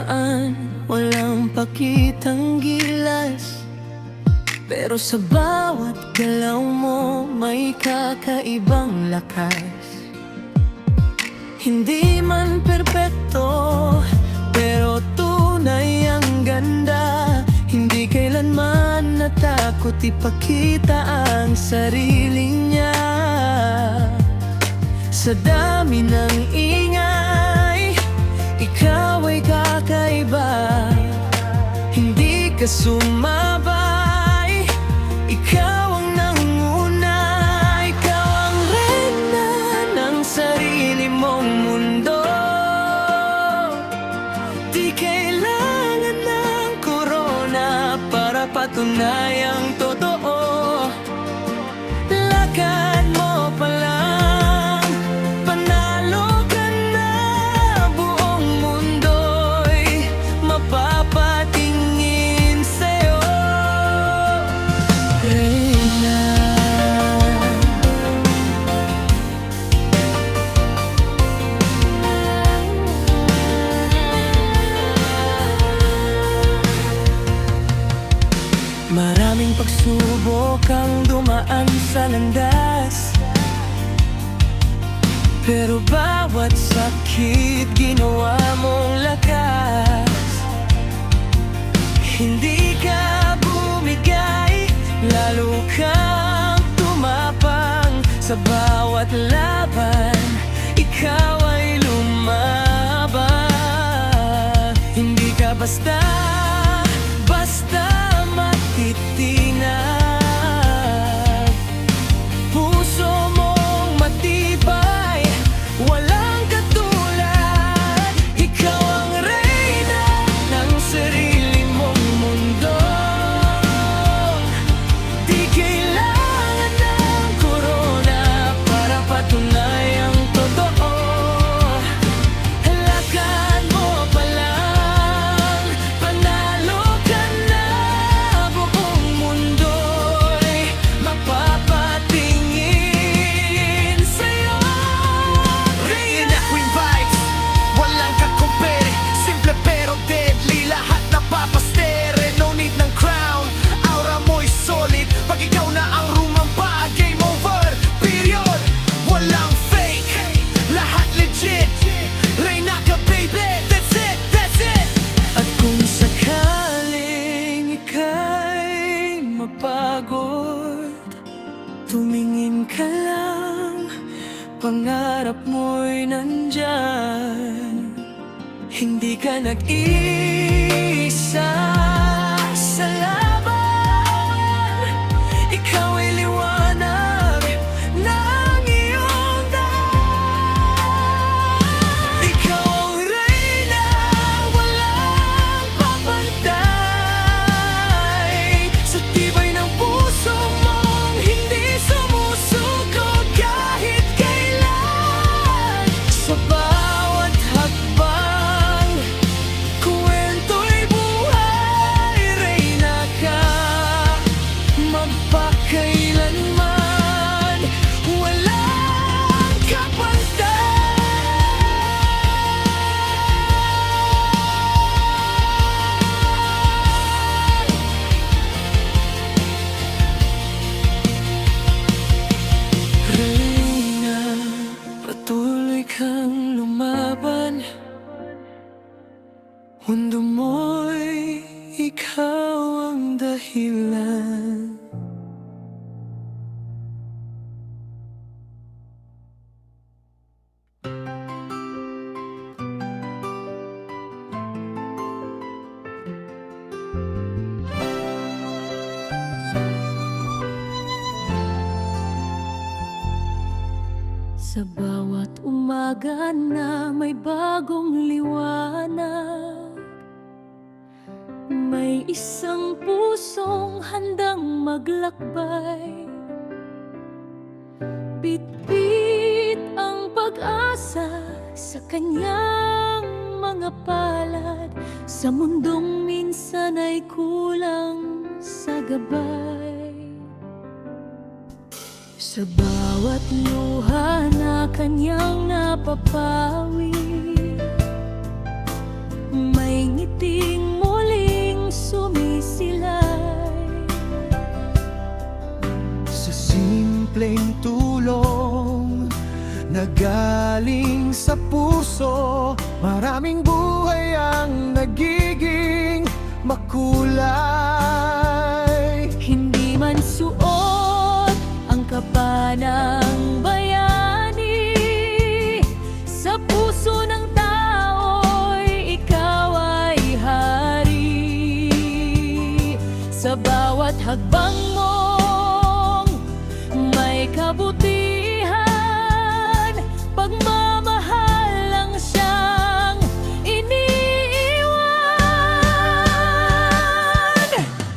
daan, walang pakitang gilas, pero sa bawat galaw mo may kakaibang lakas. Hindi man perpekto, pero tunay ang ganda. Hindi kailanman natakot ipakita ang sarili niya. Sa dami ng ingay, ikaw ay kakaiba. Hindi ka sumabay, ikaw ang nanguna. Ikaw ang reyna ng sarili mong mundo. Di kailangan ng korona para patunayang totoo. Lakad mo pa lang, panalo ka na. Buong mundo'y mapapatingin sa'yo, Reyna. Maraming pagsubok ang dumaan sa landas, pero bawat sakit ginawa mong lakas. Hindi ka bumigay, lalo kang tumapang. Sa bawat laban, ikaw ay lumaban. Hindi ka basta matitinag. Puso mong matibay, walang katulad. Ikaw ang reyna ng sarili mong mundo. Di kailangan ng korona para patunayang totoo. Lakad mo pa lang, panalo ka na. Buong mundo'y mapapatingin sa'yo, Reyna. Queen vibes, walang kakumpare. Simple pero deadly, lahat napapastere. No need ng crown, aura mo'y solid. Pag ikaw na ang rumampa, game over, period. Walang fake, lahat legit. Reyna ka baby, that's it, that's it. At kung sakaling ika'y mapagod, tumingin ka lang, pangarap mo'y nandyan. Hindi ka nag-iisa sa laban. Ikaw ay liwanag ng iyong daan. Ikaw ang reyna, walang papantay. Sa tibay ng puso mong hindi sumusuko kahit kailan. Sa bawat hakbang, kwento'y buhay. Reyna ka, magpakailanman, walang kapantay. Reyna, patuloy kang lumaban. Mundo mo'y ikaw ang dahilan. Sa bawat umaga na may bagong liwanag, may isang pusong handang maglakbay. Bitbit ang pag-asa sa kanyang mga palad, sa mundong minsan ay kulang sa gabay. Sa bawat luha na kanyang napapawi, may ngiti galing sa puso. Maraming buhay ang nagiging makulay. Hindi man suot ang kapa ng bayani, sa puso ng tao'y ikaw ay hari. Sa bawat hagbang mong may kabutihan, pagmamahal lang siyang iniiwan.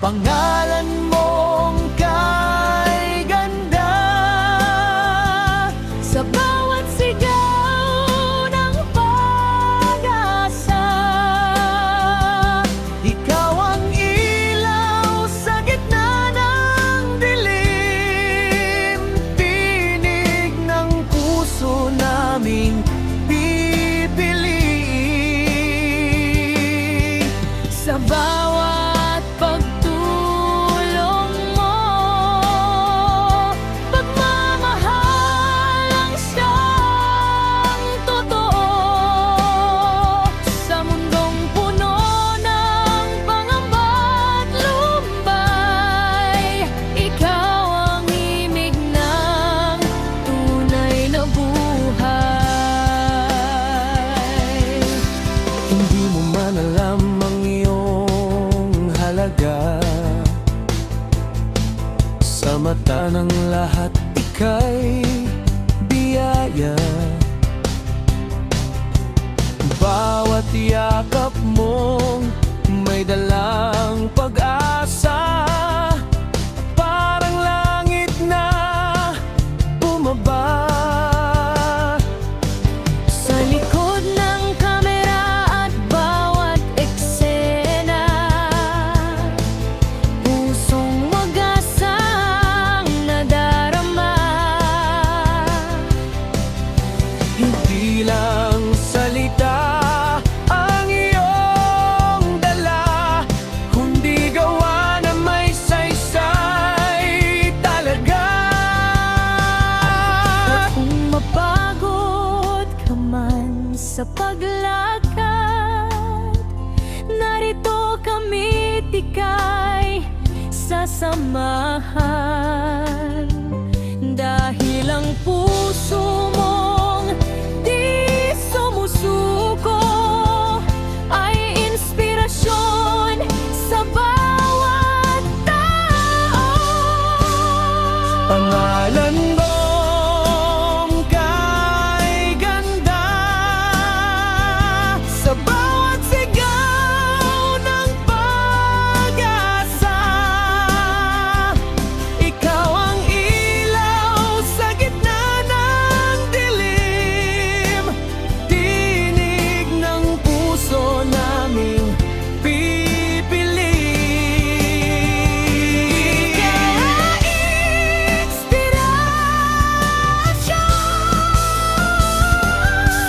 Pangalan mong kay ganda, Sa bawat sigaw ng pag-asa, ikaw ang ilaw sa gitna ng dilim. Tinig ng puso naming pipiliin. sa bawat pagtulong mo, pagmamahal ang siyang totoo. Sa mundong puno ng pangamba't lumbay, ikaw ang himig ng tunay na buhay. Hindi mo man alam ang iyong halaga, sa mata ng lahat ika'y biyaya. Bawat yakap mong may dalang pag-asa, parang langit na bumaba. Sa likod ng kamera at bawat eksena, pusong wagasang nadarama. Hindi lang salita ang iyong dala, kundi gawa na may saysay talaga. Kung mapagod ka man sa paglakad, narito kami tikay sasamahan. Dahil ang puso mong di sumusuko ay inspirasyon sa bawat tao. Pangalan mong kay ganda, sa bawat sigaw ng pag-asa, ikaw ang ilaw sa gitna ng dilim. Tinig ng puso naming pipiliin. Kaya inspirasyon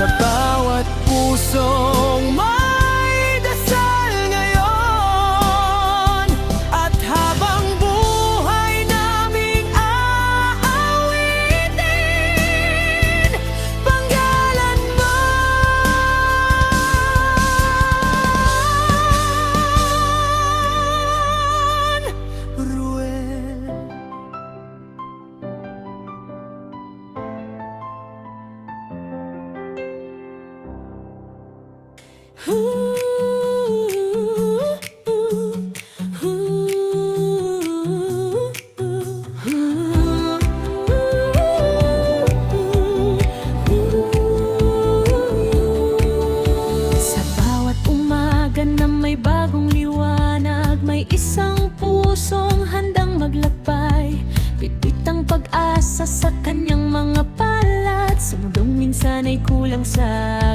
Sa bawat pusong may dasal ngayon, at habang buhay naming aawitin, panggalan mo. Ruel. Sa bawat umaga na may bagong liwanag, may isang pusong handang maglakbay. Pitit ang pag-asa sa kanyang mga palad, sa mundong minsan ay kulang sa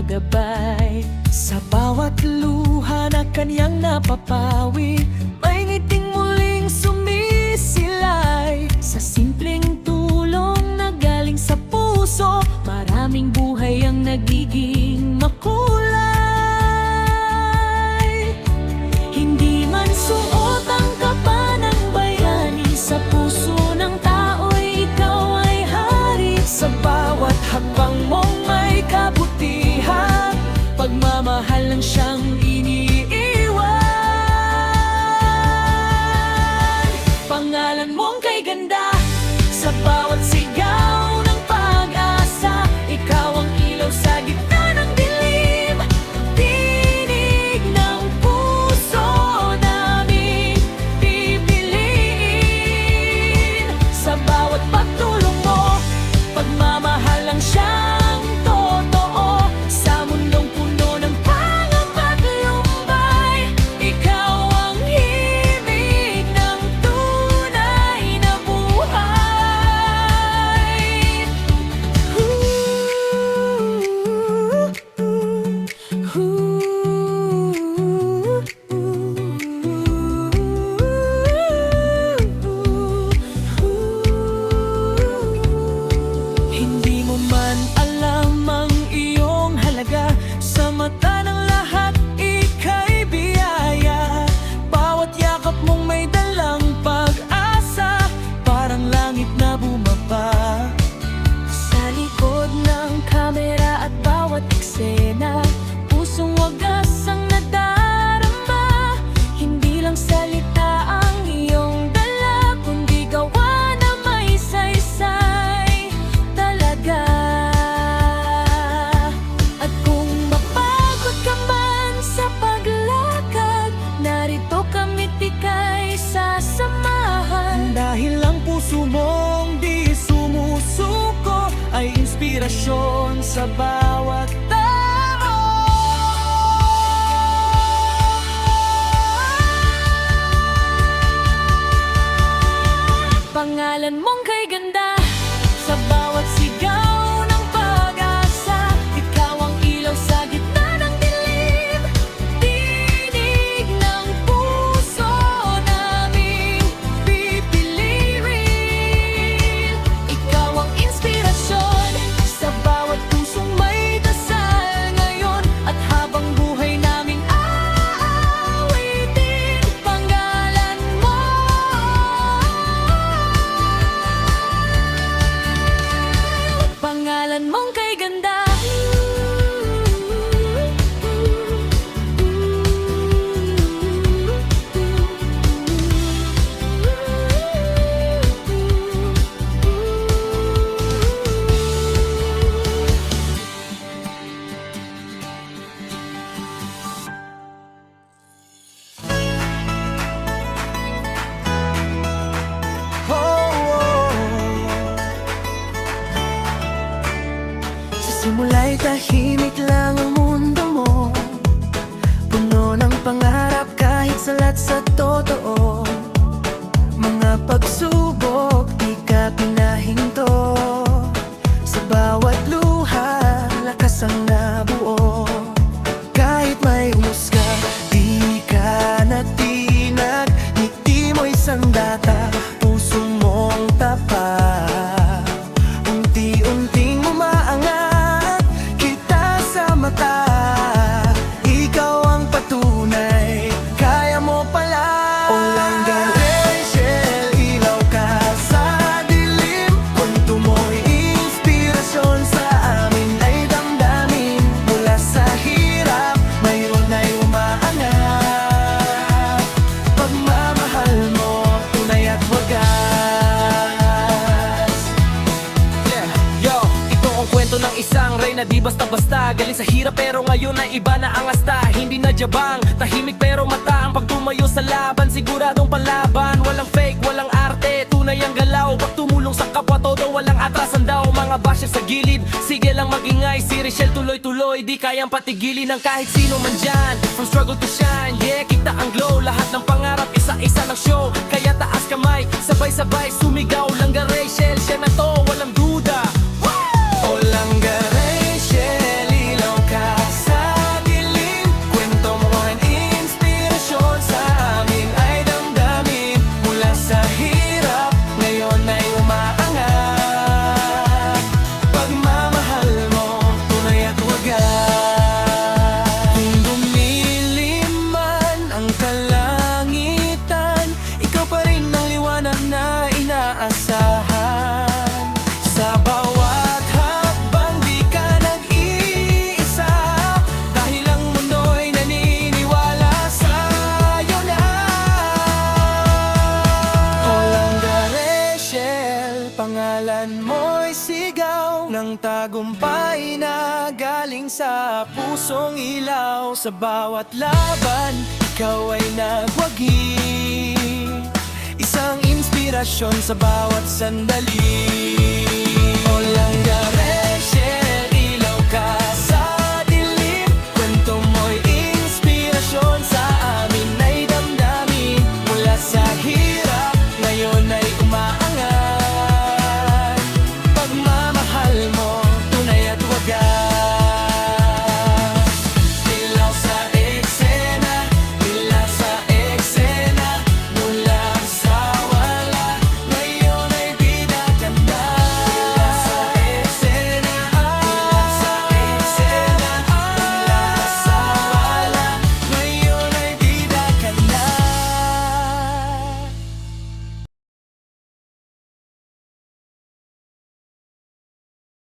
gabay. Sa bawat luha na kanyang napapawi, may ngiting muling sumisilay. Sa simpleng tulong na galing sa puso, maraming buhay ang nagiging makulay. Hindi man suot ang kapa ng bayani, sa puso ng tao'y ikaw ay hari. Sa bawat hakbang mong sa bawat tao. Pangalan mong kay ganda sa bawat sigaw ng pag-asa. Ikaw ang ilaw sa gitna ng dilim, tinig ng puso namin pipiliin. Ikaw ang inspirasyon sa bawat pusong may dasal ngayon, at habang buhay naming aawitin pangalan mo. Pangalan mong kay ganda. Sa simula'y tahimik lang ang mundo mo, puno ng pangarap kahit salat sa totoo. Mga pagsubok di ka pinahinto, sa bawat luha lakas ang nabuo. Kahit may umusga, di ka natinag, ngiti mo'y sandata, puso mong tapat. Unti-unting umaangat kita sa mata, ikaw ang patunay, kaya mo pala. Olanga Rachel, ilaw ka sa dilim, kwento mo'y inspirasyon sa amin ay damdamin. Mula sa hirap, mayroon ay umaangat, pagmamahal mo tunay at wagas. Yo, ito ang kwento ng isang reyna di basta-basta, galing sa hirap pero ngayon ay iba na ang asta. Hindi na jabang, tahimik pero mataang, pag tumayo sa laban siguradong palaban. Walang fake, walang arte, tunay ang galaw, pag tumulong sa kapwa todo walang atrasan daw. Mga basher sa gilid, sige lang magingay, si Richelle tuloy-tuloy, di kayang patigilin ng kahit sino man dyan. From struggle to shine, yeah, kita ang glow, lahat ng pangarap isa-isa ng show. Kaya taas kamay, sabay-sabay sumigaw, Langga Rachel, siya na to, walang duda. O Langga Rachel, ilaw ka sa dilim, kwento mo ang inspirasyon sa amin ay damdamin. Mula sa hirap, ngayon ay umaangat, pagmamahal mo tunay at wagas. Kung dumilim man ang kalangitan, ikaw pa rin ang liwanag na inaasahan. Sa bawat hakbang di ka nag-iisa, dahil ang mundo'y naniniwala sa'yo na. O Langga Rachel, pangalan mo'y sigaw ng tagumpay na galing sa pusong ilaw. Sa bawat laban, ikaw ay nagwagi, isang inspirasyon sa bawat sandali.